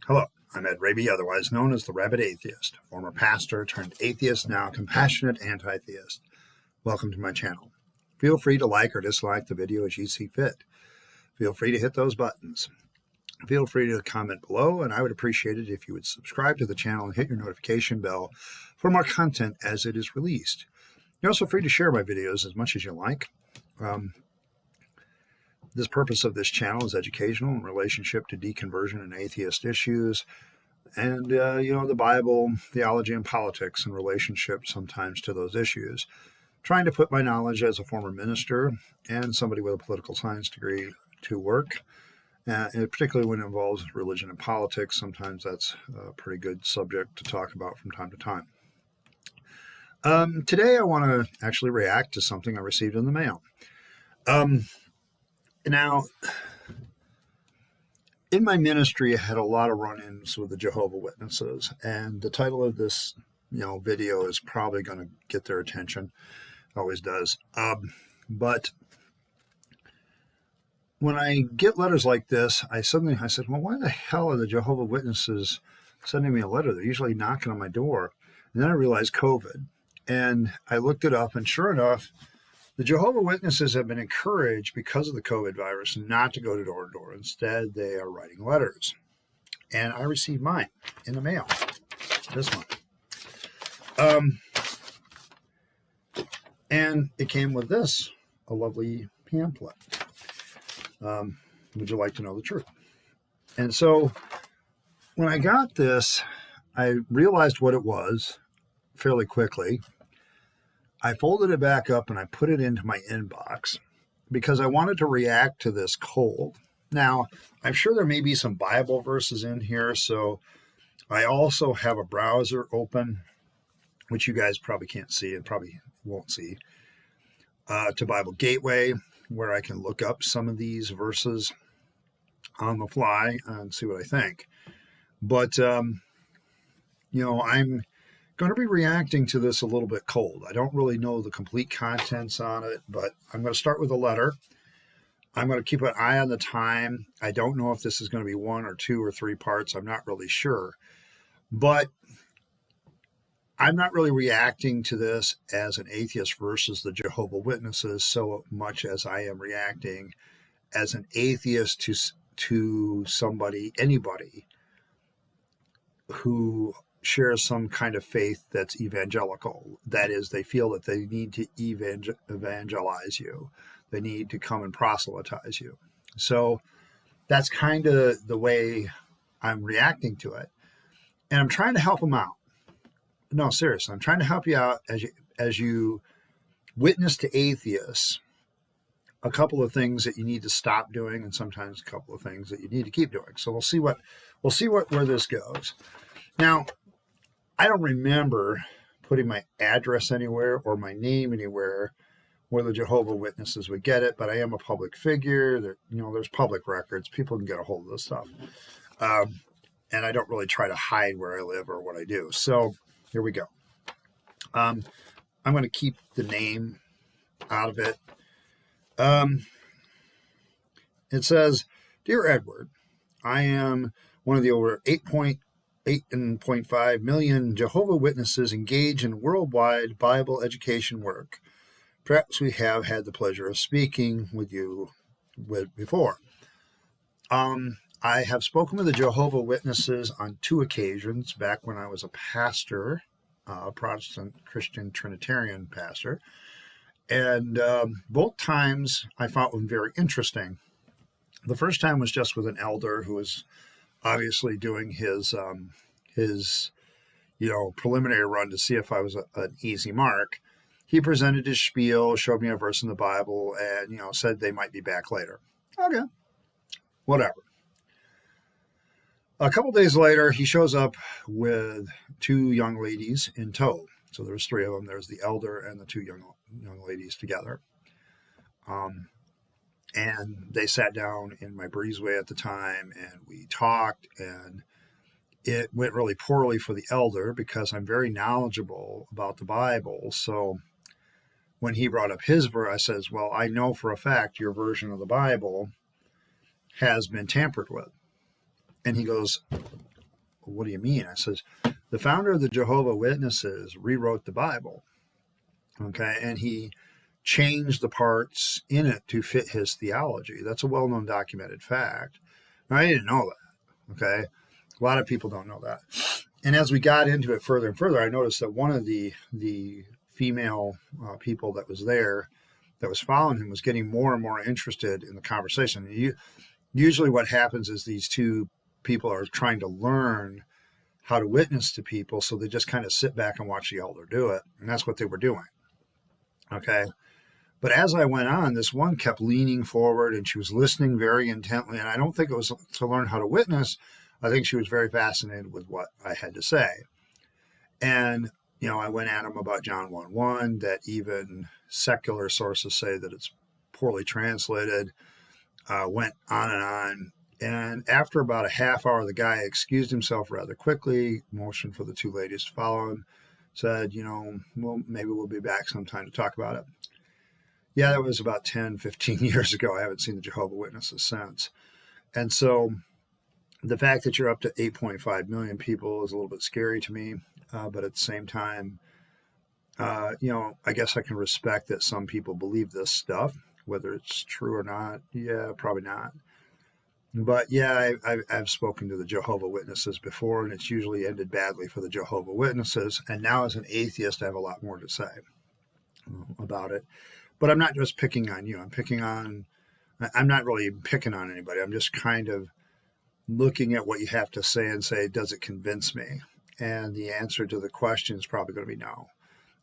Hello, I'm Ed Rabyd, otherwise known as the Rabyd Atheist, former pastor turned atheist, now compassionate anti-theist. Welcome to my channel. Feel free to like or dislike the video as you see fit. Feel free to hit those buttons. Feel free to comment below, and I would appreciate it if you would subscribe to the channel and hit your notification bell for more content as it is released. You're also free to share my videos as much as you like. This purpose of this channel is educational in relationship to deconversion and atheist issues, and the Bible, theology, and politics in relationship sometimes to those issues. Trying to put my knowledge as a former minister and somebody with a political science degree to work, and particularly when it involves religion and politics. Sometimes that's a pretty good subject to talk about from time to time. Today I want to actually react to something I received in the mail. Now, in my ministry, I had a lot of run-ins with the Jehovah Witnesses, and the title of this, video is probably going to get their attention. It always does. But when I get letters like this, I said, well, why the hell are the Jehovah Witnesses sending me a letter? They're usually knocking on my door. And then I realized COVID, and I looked it up, and sure enough, the Jehovah Witnesses have been encouraged because of the COVID virus not to go door to door. Instead, they are writing letters. And I received mine in the mail, this one. And it came with this, a lovely pamphlet. Would you like to know the truth? And so when I got this, I realized what it was fairly quickly. I folded it back up and I put it into my inbox because I wanted to react to this cold. Now, I'm sure there may be some Bible verses in here, so I also have a browser open, which you guys probably can't see and probably won't see, to Bible Gateway, where I can look up some of these verses on the fly and see what I think. But, I'm going to be reacting to this a little bit cold. I don't really know the complete contents on it, but I'm going to start with a letter. I'm going to keep an eye on the time. I don't know if this is going to be 1 or 2 or 3 parts. I'm not really sure. But I'm not really reacting to this as an atheist versus the Jehovah Witnesses so much as I am reacting as an atheist to somebody, anybody who shares some kind of faith that's evangelical. That is, they feel that they need to evangelize you. They need to come and proselytize you. So that's kind of the way I'm reacting to it. And I'm trying to help them out. No, seriously, I'm trying to help you out as you witness to atheists, a couple of things that you need to stop doing, and sometimes a couple of things that you need to keep doing. So we'll see where this goes. Now, I don't remember putting my address anywhere or my name anywhere where the Jehovah Witnesses would get it, but I am a public figure. There's public records. People can get a hold of this stuff. And I don't really try to hide where I live or what I do. So here we go. I'm going to keep the name out of it. It says, Dear Edward, I am one of the over 8.5 million Jehovah Witnesses engaged in worldwide Bible education work. Perhaps we have had the pleasure of speaking with you before. I have spoken with the Jehovah Witnesses on 2 occasions back when I was a pastor, a Protestant Christian Trinitarian pastor. And both times I found them very interesting. The first time was just with an elder who was obviously doing his preliminary run to see if I was an easy mark. He presented his spiel, showed me a verse in the Bible, and, said they might be back later. Okay, whatever. A couple days later, he shows up with 2 young ladies in tow. So there's 3 of them. There's the elder and the 2 young ladies together. And they sat down in my breezeway at the time, and we talked, and it went really poorly for the elder because I'm very knowledgeable about the Bible. So when he brought up his verse, I says, well, I know for a fact your version of the Bible has been tampered with. And he goes, what do you mean? I says, the founder of the Jehovah Witnesses rewrote the Bible, okay, and he changed the parts in it to fit his theology. That's a well-known documented fact. Now, I didn't know that, okay? A lot of people don't know that. And as we got into it further and further, I noticed that one of the female people that was there that was following him was getting more and more interested in the conversation. Usually what happens is these two people are trying to learn how to witness to people, so they just kind of sit back and watch the elder do it. And that's what they were doing, okay? But as I went on, this one kept leaning forward, and she was listening very intently. And I don't think it was to learn how to witness. I think she was very fascinated with what I had to say. And, I went at him about John 1:1, that even secular sources say that it's poorly translated. Went on and on. And after about a half hour, the guy excused himself rather quickly, motioned for the two ladies to follow him, said, well, maybe we'll be back sometime to talk about it. Yeah, that was about 10, 15 years ago. I haven't seen the Jehovah Witnesses since. And so the fact that you're up to 8.5 million people is a little bit scary to me. But at the same time, I guess I can respect that some people believe this stuff, whether it's true or not. Yeah, probably not. But yeah, I've spoken to the Jehovah Witnesses before, and it's usually ended badly for the Jehovah Witnesses. And now as an atheist, I have a lot more to say about it. But I'm not just picking on you. I'm not really picking on anybody. I'm just kind of looking at what you have to say and say, does it convince me? And the answer to the question is probably going to be no.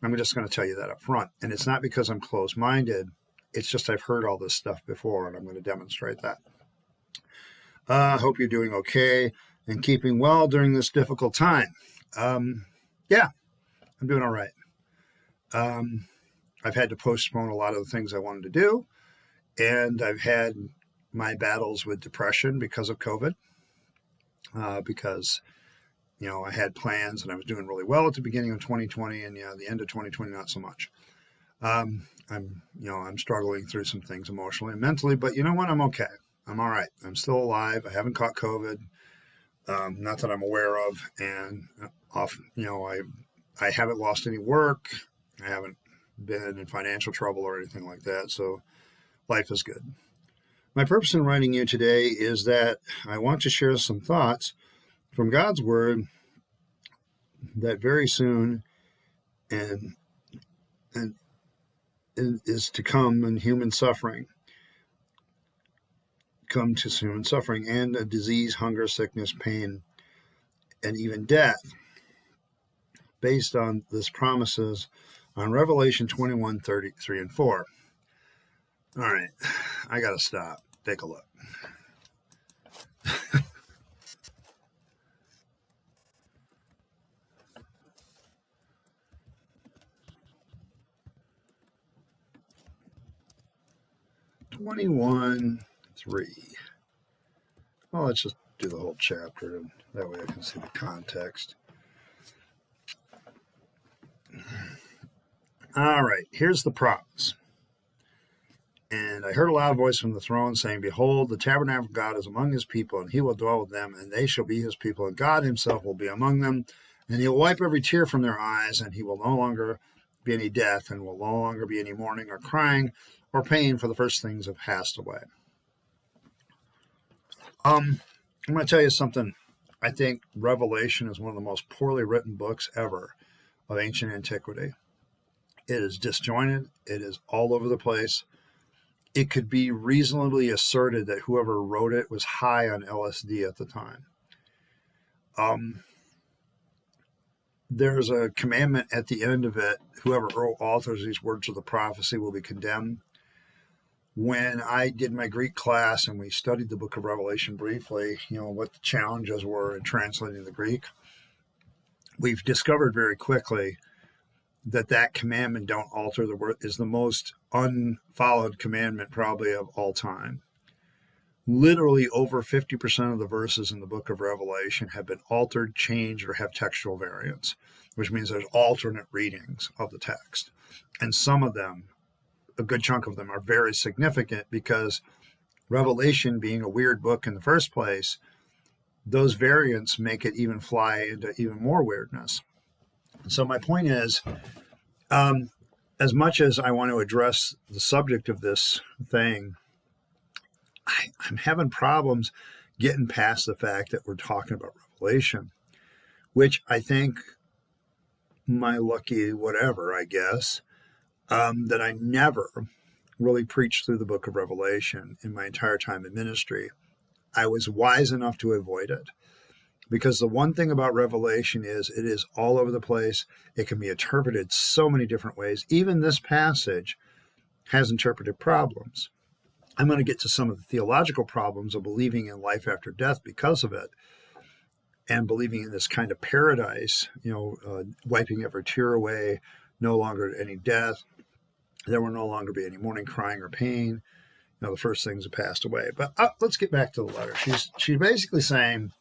I'm just going to tell you that up front. And it's not because I'm closed-minded. It's just I've heard all this stuff before, and I'm going to demonstrate that. I hope you're doing okay and keeping well during this difficult time. Yeah, I'm doing all right. I've had to postpone a lot of the things I wanted to do, and I've had my battles with depression because of COVID, because, I had plans and I was doing really well at the beginning of 2020, and, the end of 2020, not so much. I'm struggling through some things emotionally and mentally, but you know what? I'm okay. I'm all right. I'm still alive. I haven't caught COVID, not that I'm aware of, and I haven't lost any work. I haven't been in financial trouble or anything like that, so life is good. My purpose in writing you today is that I want to share some thoughts from God's Word that very soon and is to come in human suffering. Come to human suffering and a disease, hunger, sickness, pain, and even death, based on this promises on Revelation 21:33 and 4. All right, I got to stop. Take a look. (21:3). Well, let's just do the whole chapter, and that way I can see the context. All right, here's the promise. And I heard a loud voice from the throne saying, behold, the tabernacle of God is among his people, and he will dwell with them, and they shall be his people, and God himself will be among them, and he will wipe every tear from their eyes, and he will no longer be any death, and will no longer be any mourning or crying or pain, for the first things have passed away. I'm going to tell you something. I think Revelation is one of the most poorly written books ever of ancient antiquity. It is disjointed. It is all over the place. It could be reasonably asserted that whoever wrote it was high on LSD at the time. There's a commandment at the end of it. Whoever authors these words of the prophecy will be condemned. When I did my Greek class and we studied the book of Revelation briefly, what the challenges were in translating the Greek, we've discovered very quickly that commandment, don't alter the word, is the most unfollowed commandment probably of all time. Literally over 50% of the verses in the book of Revelation have been altered, changed, or have textual variants, which means there's alternate readings of the text. And some of them, a good chunk of them, are very significant because Revelation, being a weird book in the first place, those variants make it even fly into even more weirdness. So my point is, as much as I want to address the subject of this thing, I'm having problems getting past the fact that we're talking about Revelation, which I think my lucky whatever, I guess, that I never really preached through the book of Revelation in my entire time in ministry. I was wise enough to avoid it. Because the one thing about Revelation is it is all over the place. It can be interpreted so many different ways. Even this passage has interpreted problems. I'm going to get to some of the theological problems of believing in life after death because of it, and believing in this kind of paradise, wiping every tear away, no longer any death. There will no longer be any mourning, crying, or pain. The first things have passed away. But let's get back to the letter. She's basically saying,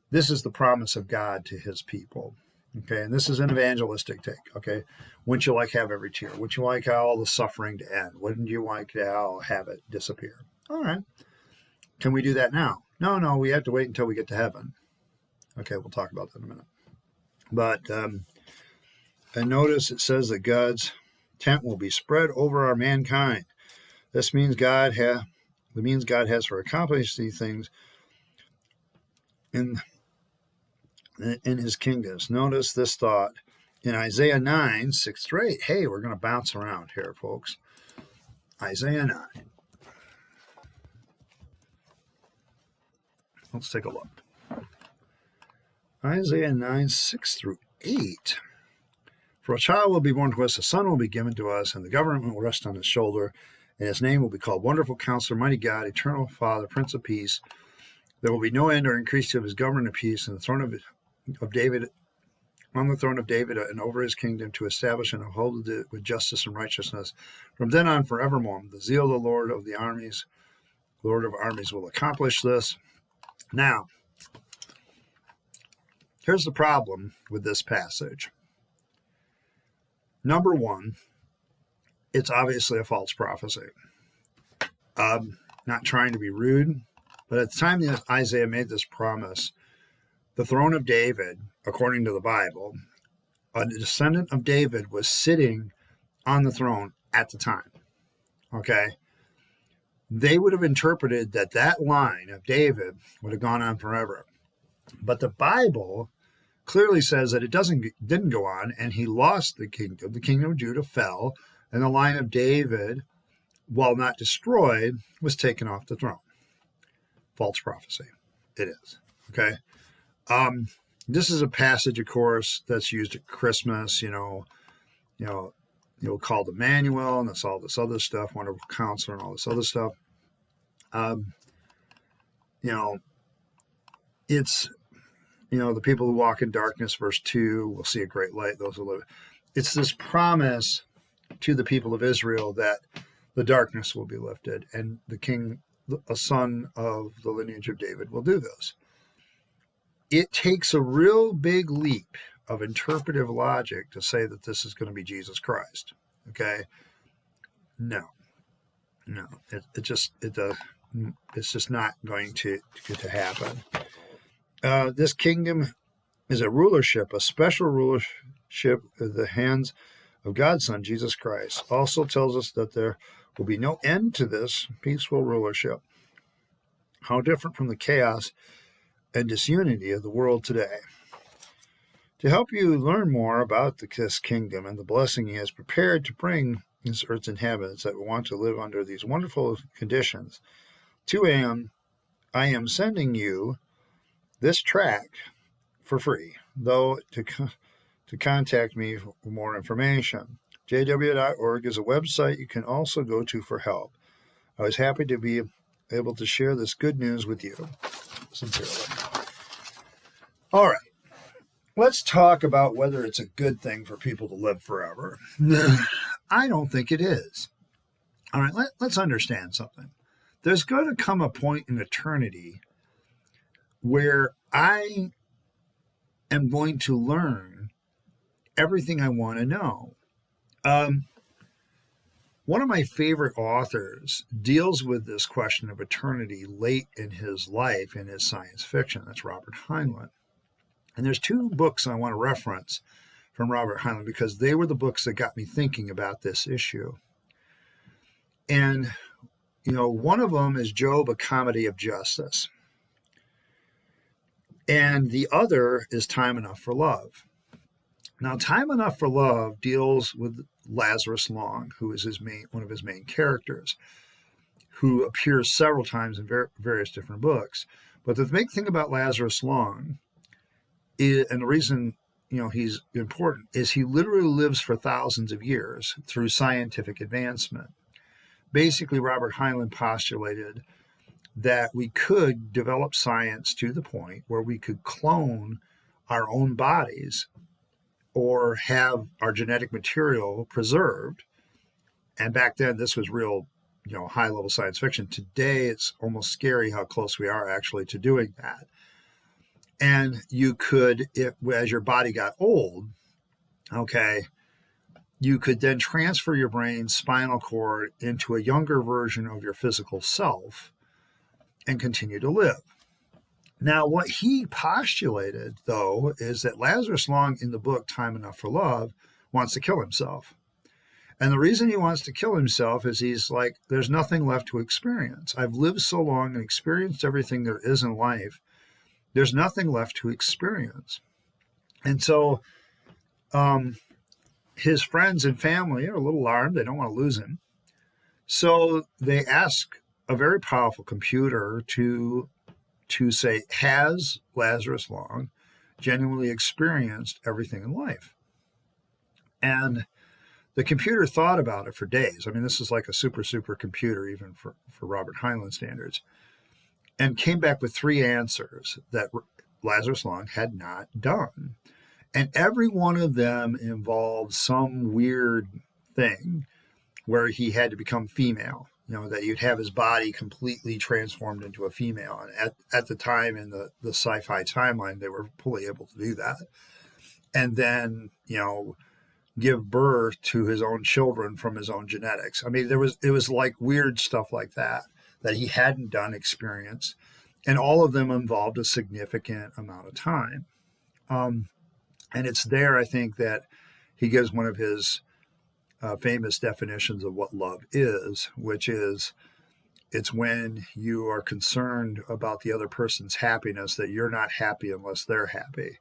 this is the promise of God to his people. Okay, and this is an evangelistic take. Okay, wouldn't you like to have every tear? Wouldn't you like all the suffering to end? Wouldn't you like to have it disappear? All right. Can we do that now? No, we have to wait until we get to heaven. Okay, we'll talk about that in a minute. But and notice it says that God's tent will be spread over our mankind. This means God has for accomplished these things in his kingdoms. Notice this thought in Isaiah 9, 6-8. Hey, we're going to bounce around here, folks. Isaiah 9. Let's take a look. Isaiah 9, 6-8. For a child will be born to us, a son will be given to us, and the government will rest on his shoulder, and his name will be called Wonderful Counselor, Mighty God, Eternal Father, Prince of Peace. There will be no end or increase of his government of peace, and the throne of David, on the throne of David and over his kingdom, to establish and uphold it with justice and righteousness from then on forevermore. The zeal of the Lord of armies will accomplish this. Now, here's the problem with this passage. Number one, it's obviously a false prophecy. Not trying to be rude, but at the time that Isaiah made this promise, the throne of David, according to the Bible, a descendant of David was sitting on the throne at the time. Okay? They would have interpreted that line of David would have gone on forever. But the Bible clearly says that it didn't go on, and he lost the kingdom. The kingdom of Judah fell, and the line of David, while not destroyed, was taken off the throne. False prophecy. It is. Okay? This is a passage, of course, that's used at Christmas, called Emmanuel, and that's all this other stuff, Wonderful Counselor, and all this other stuff. It's, the people who walk in darkness, verse 2, will see a great light, those who live. It's this promise to the people of Israel that the darkness will be lifted, and the king, a son of the lineage of David, will do this. It takes a real big leap of interpretive logic to say that this is going to be Jesus Christ. Okay? No. It's just not going to happen. This kingdom is a rulership, a special rulership in the hands of God's Son, Jesus Christ. Also tells us that there will be no end to this peaceful rulership. How different from the chaos and disunity of the world today. To help you learn more about this kingdom and the blessing he has prepared to bring his earth's inhabitants that want to live under these wonderful conditions, I am sending you this tract for free, though to contact me for more information. jw.org is a website you can also go to for help. I was happy to be able to share this good news with you. Sincerely. All right. Let's talk about whether it's a good thing for people to live forever. I don't think it is. All right, let's understand something. There's going to come a point in eternity where I am going to learn everything I want to know. One of my favorite authors deals with this question of eternity late in his life in his science fiction. That's Robert Heinlein. And there's two books I want to reference from Robert Heinlein because they were the books that got me thinking about this issue. And, one of them is Job, A Comedy of Justice. And the other is Time Enough for Love. Now, Time Enough for Love deals with Lazarus Long, who is one of his main characters, who appears several times in various different books. But the big thing about Lazarus Long, and the reason he's important, is he literally lives for thousands of years through scientific advancement. Basically, Robert Heinlein postulated that we could develop science to the point where we could clone our own bodies or have our genetic material preserved. And back then, this was real, high-level science fiction. Today, it's almost scary how close we are actually to doing that. And you could, as your body got old, you could then transfer your brain's spinal cord into a younger version of your physical self and continue to live. Now, what he postulated, though, is that Lazarus Long in the book Time Enough for Love wants to kill himself. And the reason he wants to kill himself is he's like, there's nothing left to experience. I've lived so long and experienced everything there is in life. There's nothing left to experience. And so his friends and family are a little alarmed. They don't want to lose him. So they ask a very powerful computer to say, has Lazarus Long genuinely experienced everything in life? And the computer thought about it for days. I mean, this is like a super computer, even for Robert Heinlein standards, and came back with three answers that Lazarus Long had not done. And every one of them involved some weird thing where he had to become female. That you'd have his body completely transformed into a female. And at the time in the sci-fi timeline, they were fully able to do that. And then, give birth to his own children from his own genetics. I mean, it was like weird stuff like that he hadn't done, experienced. And all of them involved a significant amount of time. And it's there, I think, that he gives one of his famous definitions of what love is, which is it's when you are concerned about the other person's happiness, that you're not happy unless they're happy.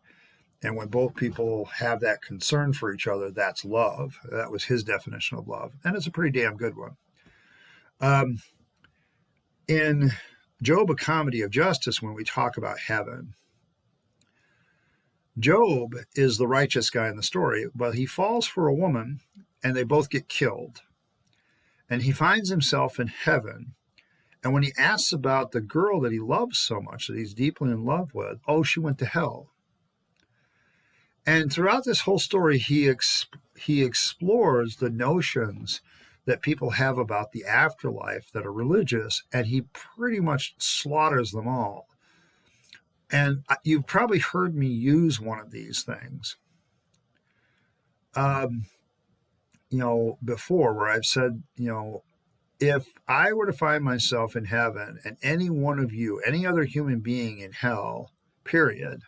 And when both people have that concern for each other, that's love. That was his definition of love. And it's a pretty damn good one. In Job, A Comedy of Justice, when we talk about heaven, Job is the righteous guy in the story, but he falls for a woman and they both get killed. And he finds himself in heaven. And when he asks about the girl that he loves so much, that he's deeply in love with, she went to hell. And throughout this whole story, he explores the notions that people have about the afterlife that are religious, and he pretty much slaughters them all. And you've probably heard me use one of these things, before, where I've said, if I were to find myself in heaven and any one of you, any other human being in hell, period,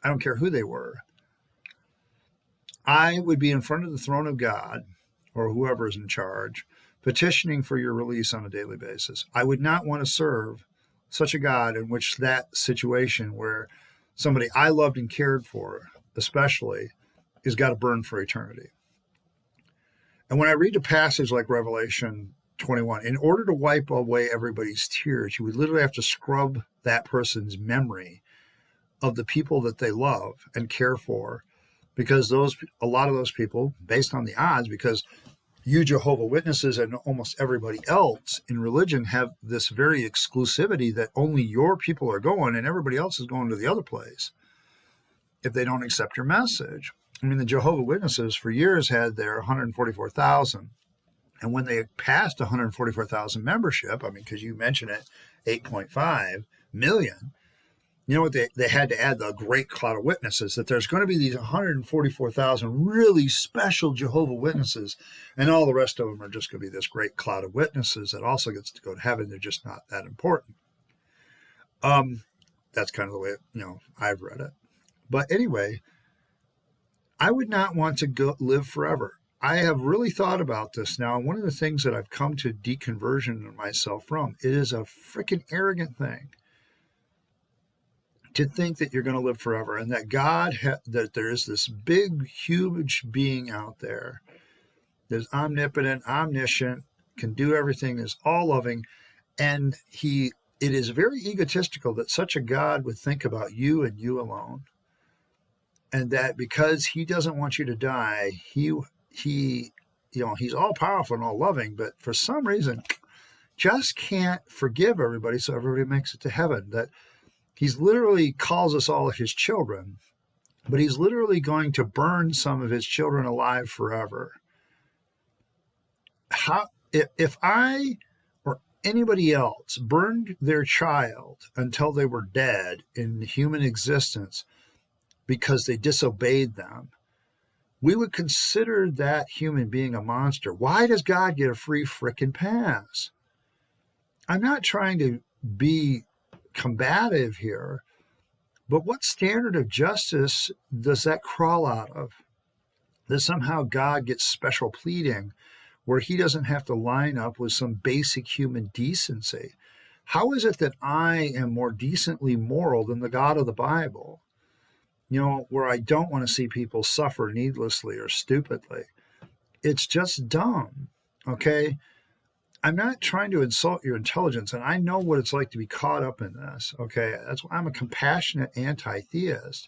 I don't care who they were, I would be in front of the throne of God or whoever is in charge, petitioning for your release on a daily basis. I would not want to serve such a God in which that situation where somebody I loved and cared for, especially, is got to burn for eternity. And when I read a passage like Revelation 21, in order to wipe away everybody's tears, you would literally have to scrub that person's memory of the people that they love and care for, because a lot of those people, based on the odds, because you Jehovah Witnesses and almost everybody else in religion have this very exclusivity that only your people are going and everybody else is going to the other place if they don't accept your message. I mean, the Jehovah Witnesses for years had their 144,000. And when they passed 144,000 membership, because you mentioned it, 8.5 million, You know what? They had to add the great cloud of witnesses, that there's going to be these 144,000 really special Jehovah Witnesses, and all the rest of them are just going to be this great cloud of witnesses that also gets to go to heaven. They're just not that important. That's kind of the way, I've read it. But anyway, I would not want to live forever. I have really thought about this now. And one of the things that I've come to deconversion myself from, it is a freaking arrogant thing to think that you're going to live forever, and that that there is this big, huge being out there that's omnipotent, omniscient, can do everything, is all loving, and it is very egotistical that such a God would think about you and you alone, and that because he doesn't want you to die, he's all powerful and all loving, but for some reason just can't forgive everybody so everybody makes it to heaven. That he's literally calls us all his children, but he's literally going to burn some of his children alive forever. If I or anybody else burned their child until they were dead in human existence because they disobeyed them, we would consider that human being a monster. Why does God get a free frickin' pass? I'm not trying to be combative here, but what standard of justice does that crawl out of? That somehow God gets special pleading where he doesn't have to line up with some basic human decency. How is it that I am more decently moral than the God of the Bible? Where I don't want to see people suffer needlessly or stupidly. It's just dumb, okay? I'm not trying to insult your intelligence, and I know what it's like to be caught up in this, okay? That's why I'm a compassionate anti-theist.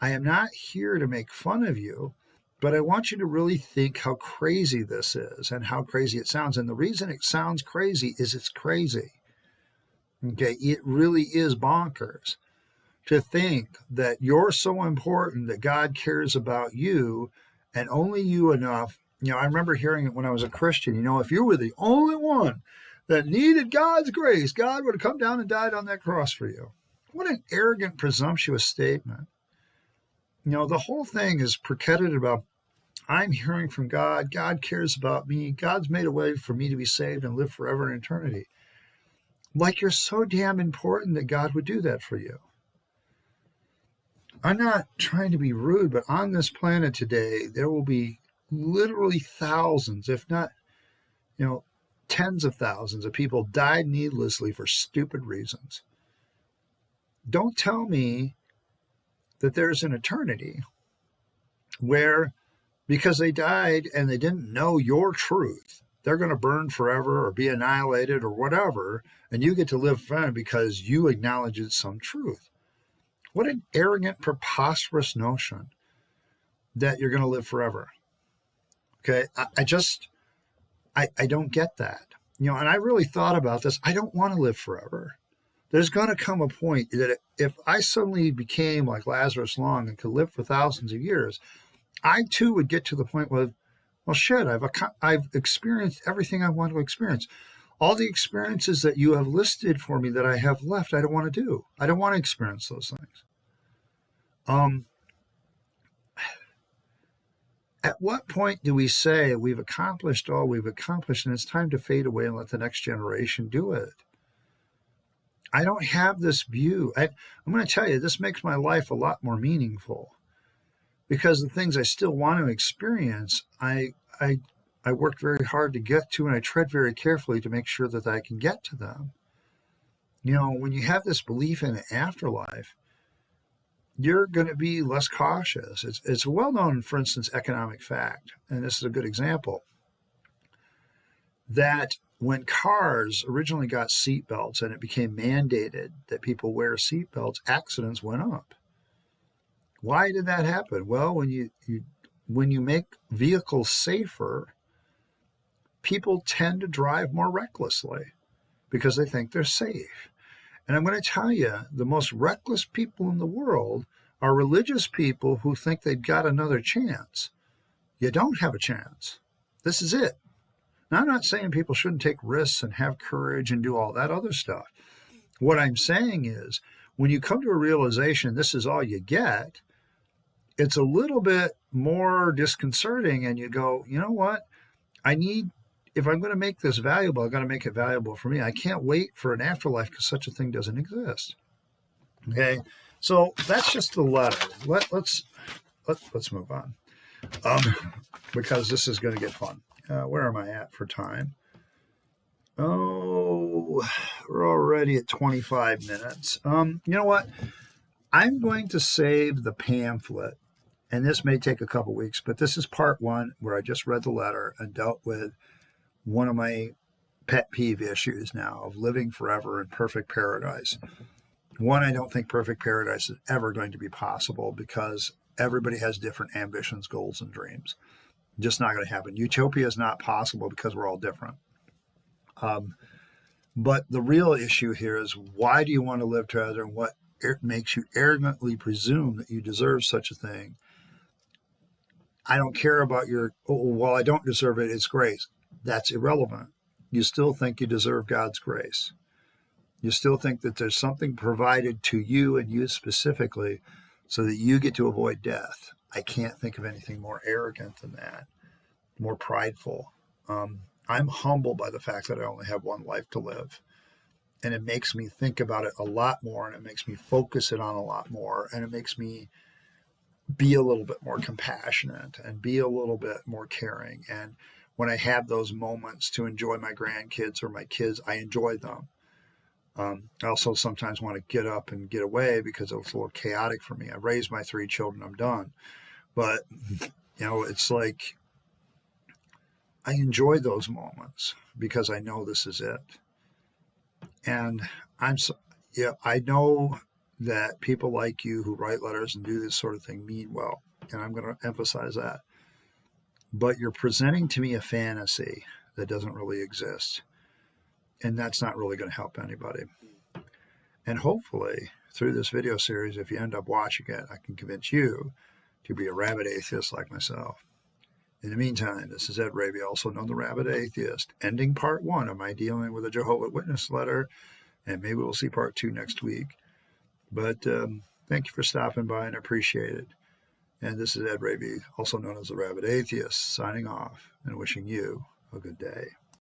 I am not here to make fun of you, but I want you to really think how crazy this is and how crazy it sounds. And the reason it sounds crazy is it's crazy, okay? It really is bonkers to think that you're so important that God cares about you and only you enough. I remember hearing it when I was a Christian. If you were the only one that needed God's grace, God would have come down and died on that cross for you. What an arrogant, presumptuous statement. The whole thing is predicated about, I'm hearing from God, God cares about me, God's made a way for me to be saved and live forever in eternity. Like you're so damn important that God would do that for you. I'm not trying to be rude, but on this planet today, there will be literally thousands, if not, tens of thousands of people died needlessly for stupid reasons. Don't tell me that there's an eternity where, because they died and they didn't know your truth, they're going to burn forever or be annihilated or whatever, and you get to live forever because you acknowledged some truth. What an arrogant, preposterous notion that you're going to live forever. Okay, I don't get that. And I really thought about this. I don't want to live forever. There's going to come a point that if I suddenly became like Lazarus Long and could live for thousands of years, I too would get to the point where, well, shit, I've experienced everything I want to experience. All the experiences that you have listed for me that I have left, I don't want to do. I don't want to experience those things. At what point do we say we've accomplished all we've accomplished and it's time to fade away and let the next generation do it? I don't have this view. I'm going to tell you, this makes my life a lot more meaningful because the things I still want to experience, I work very hard to get to, and I tread very carefully to make sure that I can get to them. When you have this belief in an afterlife, you're going to be less cautious. It's a well-known, for instance, economic fact, and this is a good example, that when cars originally got seatbelts and it became mandated that people wear seatbelts, accidents went up. Why did that happen? Well, when you make vehicles safer, people tend to drive more recklessly because they think they're safe. And I'm going to tell you, the most reckless people in the world are religious people who think they've got another chance. You don't have a chance. This is it. Now, I'm not saying people shouldn't take risks and have courage and do all that other stuff. What I'm saying is, when you come to a realization this is all you get, it's a little bit more disconcerting, and you go, you know what? If I'm going to make this valuable, I've got to make it valuable for me. I can't wait for an afterlife because such a thing doesn't exist. Okay, so that's just the letter. Let's move on, because this is going to get fun. Where am I at for time? Oh, we're already at 25 minutes. You know what? I'm going to save the pamphlet, and this may take a couple weeks, but this is part one where I just read the letter and dealt with one of my pet peeve issues now of living forever in perfect paradise. One, I don't think perfect paradise is ever going to be possible because everybody has different ambitions, goals, and dreams. Just not going to happen. Utopia is not possible because we're all different. But the real issue here is, why do you want to live together, and what makes you arrogantly presume that you deserve such a thing? I don't care about well, I don't deserve it, it's grace. That's irrelevant. You still think you deserve God's grace. You still think that there's something provided to you and you specifically so that you get to avoid death. I can't think of anything more arrogant than that, more prideful. I'm humbled by the fact that I only have one life to live. And it makes me think about it a lot more, and it makes me focus it on a lot more, and it makes me be a little bit more compassionate and be a little bit more caring. And when I have those moments to enjoy my grandkids or my kids, I enjoy them. I also sometimes want to get up and get away because it's a little chaotic for me. I've raised my 3 children, I'm done. But, it's like I enjoy those moments because I know this is it. And I know that people like you who write letters and do this sort of thing mean well, and I'm going to emphasize that. But you're presenting to me a fantasy that doesn't really exist, and that's not really going to help anybody. And hopefully, through this video series, if you end up watching it, I can convince you to be a rabid atheist like myself. In the meantime, this is Rabyd, also known the Rabid Atheist, ending part 1 of my dealing with a Jehovah Witness letter, and maybe we'll see part 2 next week. But thank you for stopping by, and I appreciate it. And this is Rabyd, also known as the Rabid Atheist, signing off and wishing you a good day.